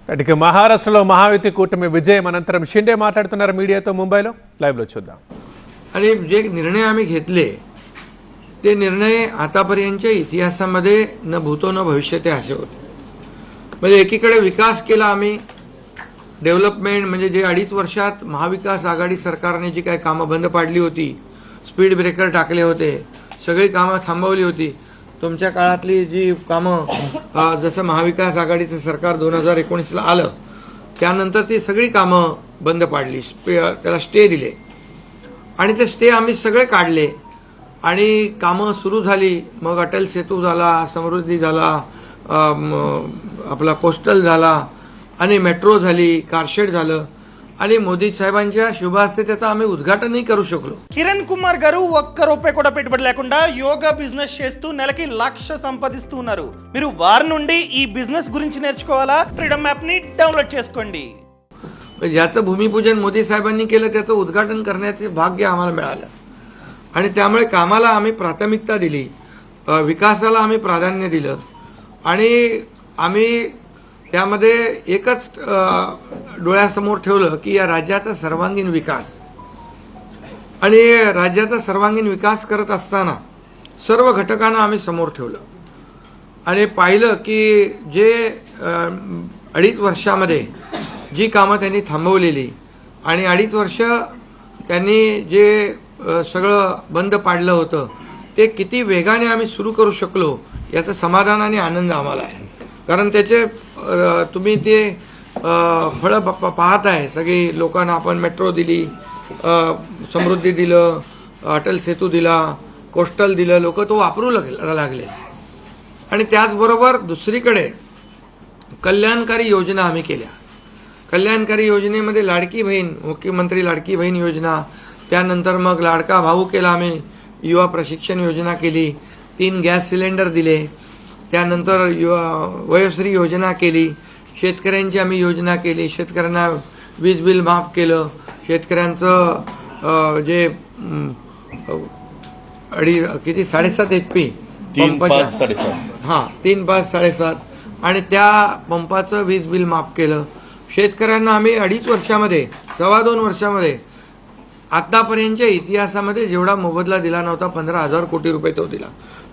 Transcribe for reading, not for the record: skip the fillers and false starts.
ఇక మహారాష్ట్రలో మహాయుతి కూటమి విజయం అనంతరం షిండే మాట్లాడుతున్నారు మీడియాతో ముంబైలో లైవ్లో చూద్దాం. आणि जे निर्णय आम्ही घेतले ते निर्णय आतापर्यंतच्या इतिहासामध्ये न भूतो न भविष्य ते असे होते. म्हणजे एकीकडे विकास केला आम्ही, डेव्हलपमेंट म्हणजे जे 2.5 वर्षात महाविकास आघाडी सरकारने जी काही कामं बंद पाडली होती, स्पीड ब्रेकर टाकले होते, सगळी कामं थांबवली होती. तुमच्या काळातली जी कामं जसं महाविकास आघाडीचं सरकार 2019ला आलं त्यानंतर ती सगळी कामं बंद पाडली, त्याला स्टे दिले आणि ते स्टे आम्ही सगळे काढले आणि कामं सुरू झाली. मग अटल सेतू झाला, समृद्धी झाला, आपला कोस्टल झाला आणि मेट्रो झाली, कारशेड झालं आणि मोदी साहेबांच्या शुभ हस्ते त्याचं आम्ही उद्घाटनही करू शकलो. కిరణ్ కుమార్ గారు ఒక్క రూపాయి కూడా పెట్టుబడి లేకుండా యోగా బిజినెస్ చేస్తూ నెలకి 1 లక్ష సంపాదిస్తున్నారు. మీరు వారి నుండి ఈ బిజినెస్ గురించి నేర్చుకోవాలా? ఫ్రీడమ్ యాప్ ని డౌన్లోడ్ చేసుకోండి. ज्याचं भूमिपूजन मोदी साहेबांनी केलं त्याचं उद्घाटन करण्याचे भाग्य आम्हाला मिळालं आणि त्यामुळे कामाला आम्ही प्राथमिकता दिली, विकासाला आम्ही प्राधान्य दिलं आणि आम्ही त्यामध्ये एकच डोळ्यासमोर ठेवलं की या राज्याचा सर्वांगीण विकास. आणि राज्याचा सर्वांगीण विकास करत असताना सर्व घटकांना आम्ही समोर ठेवलं आणि पाहिलं की जे 2.5 वर्षामध्ये जी कामं त्यांनी थांबवलेली आणि 2.5 वर्ष त्यांनी जे सगळं बंद पाडलं होतं ते किती वेगाने आम्ही सुरू करू शकलो याचं समाधान आणि आनंद आम्हाला आहे. कारण त्याचे तुम्ही ते फळं पाहत आहे. सगळी लोकांना आपण मेट्रो दिली, समृद्धी दिलं, अटल सेतू दिला, कोस्टल दिलं, लोक तो वापरू लागले. आणि त्याचबरोबर दुसरीकडे कल्याणकारी योजना आम्ही केल्या. कल्याणकारी योजनेमध्ये लाडकी बहीण, मुख्यमंत्री लाडकी बहीण योजना, त्यानंतर मग लाडका भाऊ केला आम्ही, युवा प्रशिक्षण योजना केली, 3 गॅस सिलेंडर दिले, त्यानंतर वयोश्री योजना केली, शेतकऱ्यांची आम्ही योजना केली, शेतकऱ्यांना वीज बिल माफ केलं, शेतकऱ्यांचं जे 7.5 HP 3, 5, 7.5 हां 3, 5, 7.5 आणि त्या पंपाचं वीज बिल माफ केलं. शेतकऱ्यांना आम्ही 2.5 वर्षामध्ये, 2.25 वर्षामध्ये आतापर्यंतच्या इतिहासामध्ये जेवढा मोबदला दिला नव्हता 15,000 कोटी रुपये तो दिला.